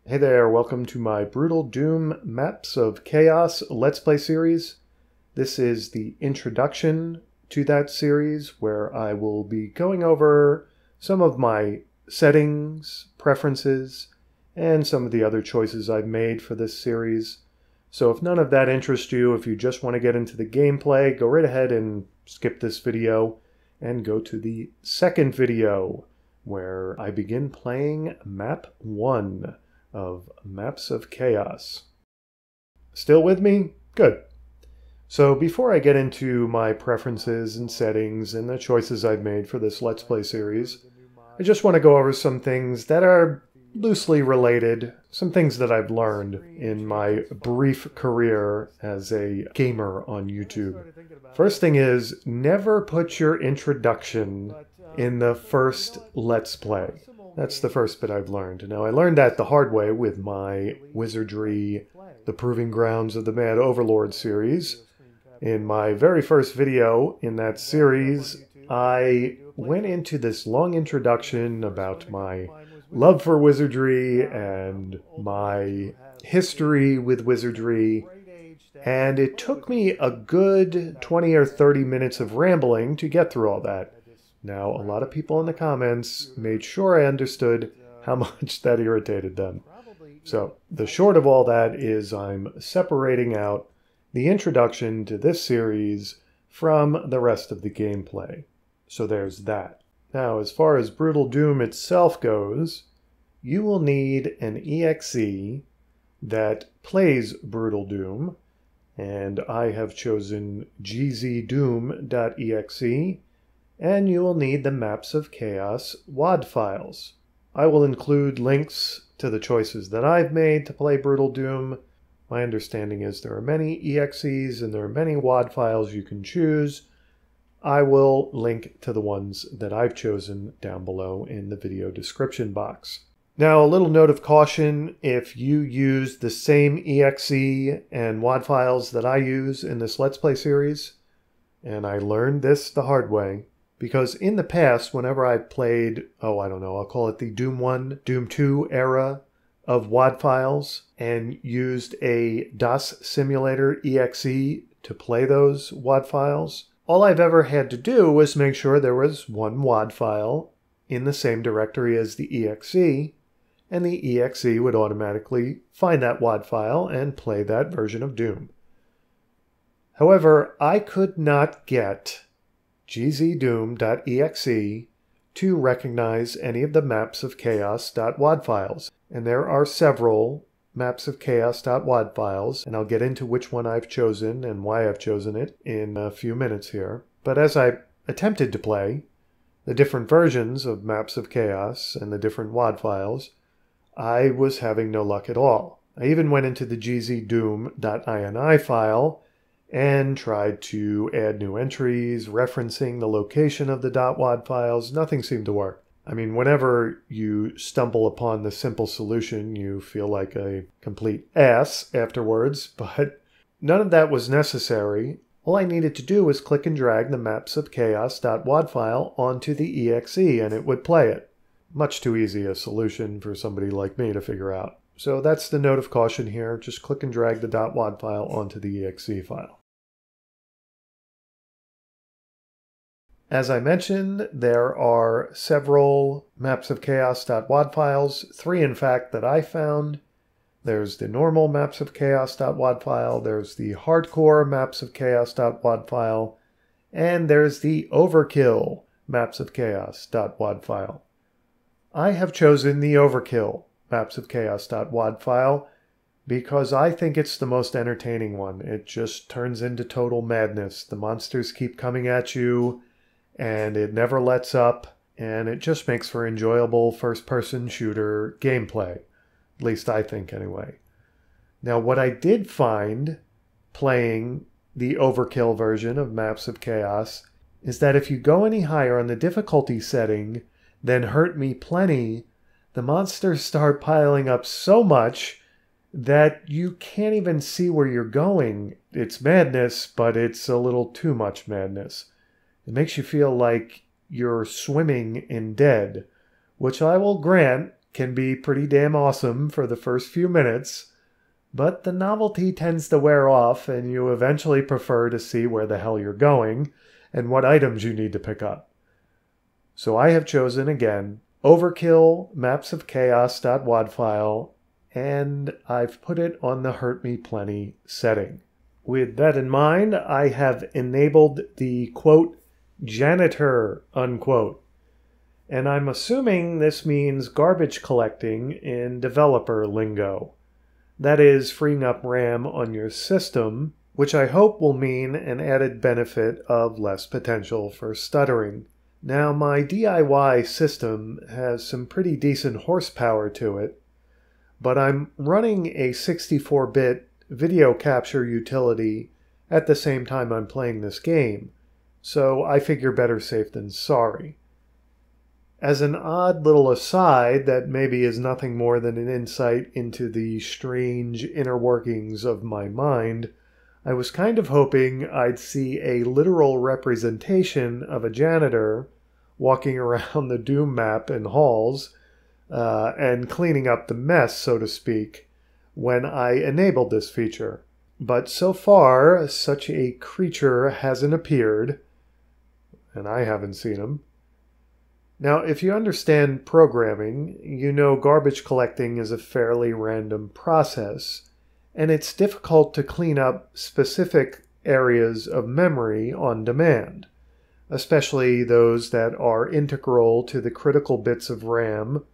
Hey there, welcome to my Brutal Doom Maps of Chaos Let's Play series. This is the introduction to that series where I will be going over some of my settings, preferences, and some of the other choices I've made for this series. So if none of that interests you, if you just want to get into the gameplay, go right ahead and skip this video and go to the second video where I begin playing Map 1 of Maps of Chaos. Still with me? Good. So before I get into my preferences and settings and the choices I've made for this Let's Play series, I just want to go over some things that are loosely related, some things that I've learned in my brief career as a gamer on YouTube. First thing is, never put your introduction in the first Let's Play. That's the first bit I've learned. Now, I learned that the hard way with my Wizardry, The Proving Grounds of the Mad Overlord series. In my very first video in that series, I went into this long introduction about my love for wizardry and my history with wizardry, and it took me a good 20 or 30 minutes of rambling to get through all that. Now, a lot of people in the comments made sure I understood how much that irritated them. So, the short of all that is I'm separating out the introduction to this series from the rest of the gameplay. So there's that. Now, as far as Brutal Doom itself goes, you will need an exe that plays Brutal Doom, and I have chosen GZDoom.exe, and you will need the Maps of Chaos WAD files. I will include links to the choices that I've made to play Brutal Doom. My understanding is there are many EXEs and there are many WAD files you can choose. I will link to the ones that I've chosen down below in the video description box. Now, a little note of caution: if you use the same EXE and WAD files that I use in this Let's Play series, and I learned this the hard way, because in the past, whenever I've played, I'll call it the Doom 1, Doom 2 era of WAD files, and used a DOS simulator EXE to play those WAD files, all I've ever had to do was make sure there was one WAD file in the same directory as the EXE, and the EXE would automatically find that WAD file and play that version of Doom. However, I could not get GZDoom.exe to recognize any of the Maps of Chaos.wad files. And there are several Maps of Chaos.wad files, and I'll get into which one I've chosen and why I've chosen it in a few minutes here. But as I attempted to play the different versions of Maps of Chaos and the different WAD files, I was having no luck at all. I even went into the GZDoom.ini file and tried to add new entries referencing the location of the .wad files. Nothing seemed to work. I mean, whenever you stumble upon the simple solution, you feel like a complete ass afterwards, but none of that was necessary. All I needed to do was click and drag the Maps of Chaos.wad file onto the EXE and it would play it. Much too easy a solution for somebody like me to figure out. So that's the note of caution here. Just click and drag the .wad file onto the EXE file. As I mentioned, there are several Maps of Chaos.wad files, 3 in fact that I found. There's the normal Maps of Chaos.wad file, there's the hardcore Maps of Chaos.wad file, and there's the Overkill Maps of Chaos.wad file. I have chosen the Overkill Maps of Chaos.wad file because I think it's the most entertaining one. It just turns into total madness. The monsters keep coming at you, and it never lets up, and it just makes for enjoyable first-person shooter gameplay. At least I think, anyway. Now, what I did find playing the Overkill version of Maps of Chaos is that if you go any higher on the difficulty setting than Hurt Me Plenty, the monsters start piling up so much that you can't even see where you're going. It's madness, but it's a little too much madness. It makes you feel like you're swimming in dead, which I will grant can be pretty damn awesome for the first few minutes, but the novelty tends to wear off and you eventually prefer to see where the hell you're going and what items you need to pick up. So I have chosen, again, Overkill mapsofchaos.wad file, and I've put it on the Hurt Me Plenty setting. With that in mind, I have enabled the, quote, janitor, unquote. And I'm assuming this means garbage collecting in developer lingo. That is, freeing up RAM on your system, which I hope will mean an added benefit of less potential for stuttering. Now, my DIY system has some pretty decent horsepower to it, but I'm running a 64-bit video capture utility at the same time I'm playing this game, so I figure better safe than sorry. As an odd little aside that maybe is nothing more than an insight into the strange inner workings of my mind, I was kind of hoping I'd see a literal representation of a janitor walking around the Doom map and halls and cleaning up the mess, so to speak, when I enabled this feature. But so far, such a creature hasn't appeared, and I haven't seen him. Now, if you understand programming, you know garbage collecting is a fairly random process, and it's difficult to clean up specific areas of memory on demand, especially those that are integral to the critical bits of RAM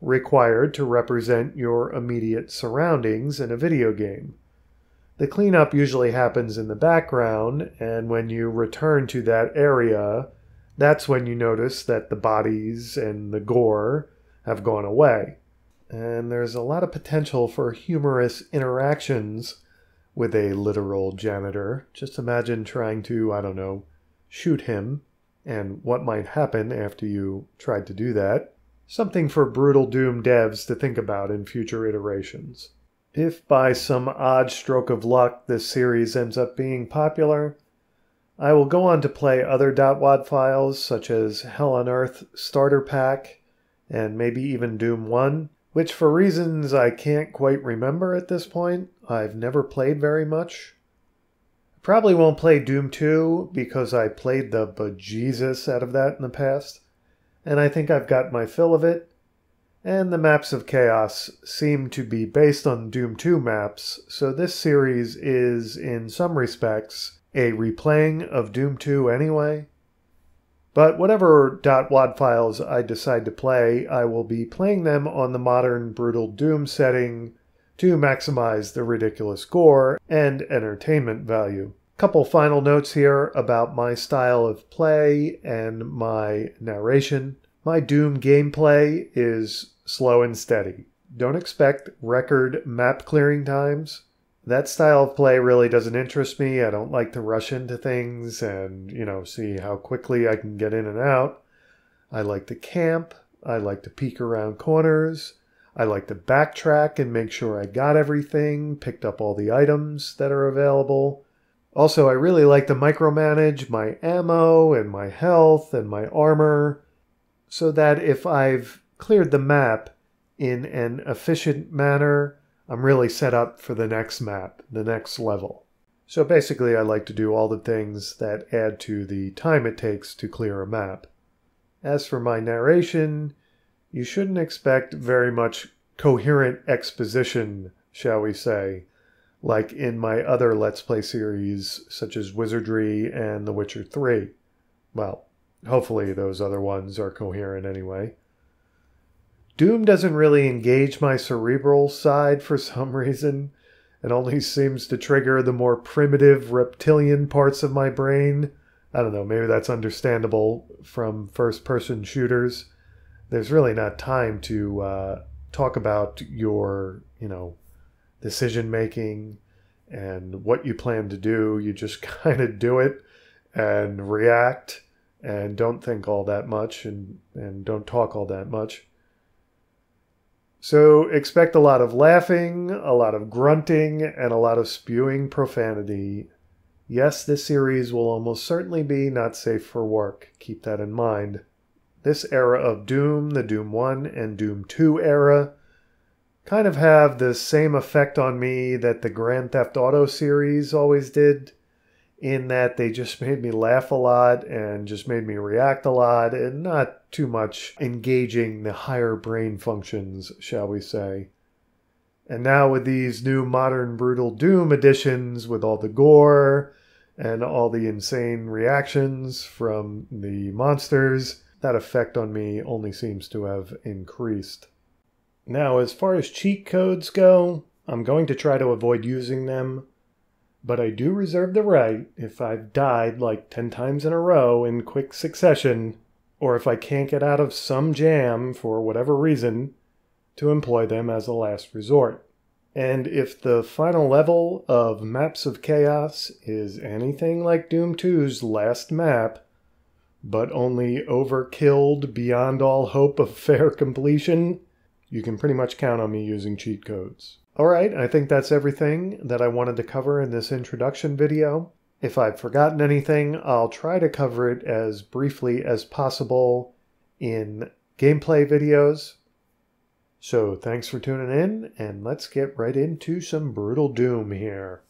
required to represent your immediate surroundings in a video game. The cleanup usually happens in the background, and when you return to that area, that's when you notice that the bodies and the gore have gone away. And there's a lot of potential for humorous interactions with a literal janitor. Just imagine trying to, I don't know, shoot him, and what might happen after you tried to do that. Something for Brutal Doom devs to think about in future iterations. If by some odd stroke of luck this series ends up being popular, I will go on to play other .wad files such as Hell on Earth Starter Pack and maybe even Doom 1, which for reasons I can't quite remember at this point, I've never played very much. I probably won't play Doom 2 because I played the bejesus out of that in the past, and I think I've got my fill of it, and the maps of chaos seem to be based on Doom 2 maps, so this series is, in some respects, a replaying of Doom 2 anyway. But whatever .wad files I decide to play, I will be playing them on the modern Brutal Doom setting to maximize the ridiculous gore and entertainment value. Couple final notes here about my style of play and my narration. My Doom gameplay is slow and steady. Don't expect record map clearing times. That style of play really doesn't interest me. I don't like to rush into things and, see how quickly I can get in and out. I like to camp. I like to peek around corners. I like to backtrack and make sure I got everything, picked up all the items that are available. Also, I really like to micromanage my ammo and my health and my armor so that if I've cleared the map in an efficient manner, I'm really set up for the next map, the next level. So basically I like to do all the things that add to the time it takes to clear a map. As for my narration, you shouldn't expect very much coherent exposition, shall we say, like in my other Let's Play series such as Wizardry and The Witcher 3. Well, hopefully those other ones are coherent anyway. Doom doesn't really engage my cerebral side for some reason. It only seems to trigger the more primitive reptilian parts of my brain. I don't know, maybe that's understandable from first-person shooters. There's really not time to talk about your, decision-making and what you plan to do. You just kind of do it and react and don't think all that much and don't talk all that much. So expect a lot of laughing, a lot of grunting, and a lot of spewing profanity. Yes, this series will almost certainly be not safe for work. Keep that in mind. this era of Doom, the Doom 1 and Doom 2 era, kind of have the same effect on me that the Grand Theft Auto series always did, in that they just made me laugh a lot and just made me react a lot and not too much engaging the higher brain functions, shall we say. And now with these new modern Brutal Doom editions with all the gore and all the insane reactions from the monsters, that effect on me only seems to have increased. Now, as far as cheat codes go, I'm going to try to avoid using them, but I do reserve the right, if I've died like 10 times in a row in quick succession, or if I can't get out of some jam for whatever reason, to employ them as a last resort. And if the final level of Maps of Chaos is anything like Doom 2's last map, but only overkilled beyond all hope of fair completion, you can pretty much count on me using cheat codes. Alright, I think that's everything that I wanted to cover in this introduction video. If I've forgotten anything, I'll try to cover it as briefly as possible in gameplay videos. So thanks for tuning in, and let's get right into some Brutal Doom here.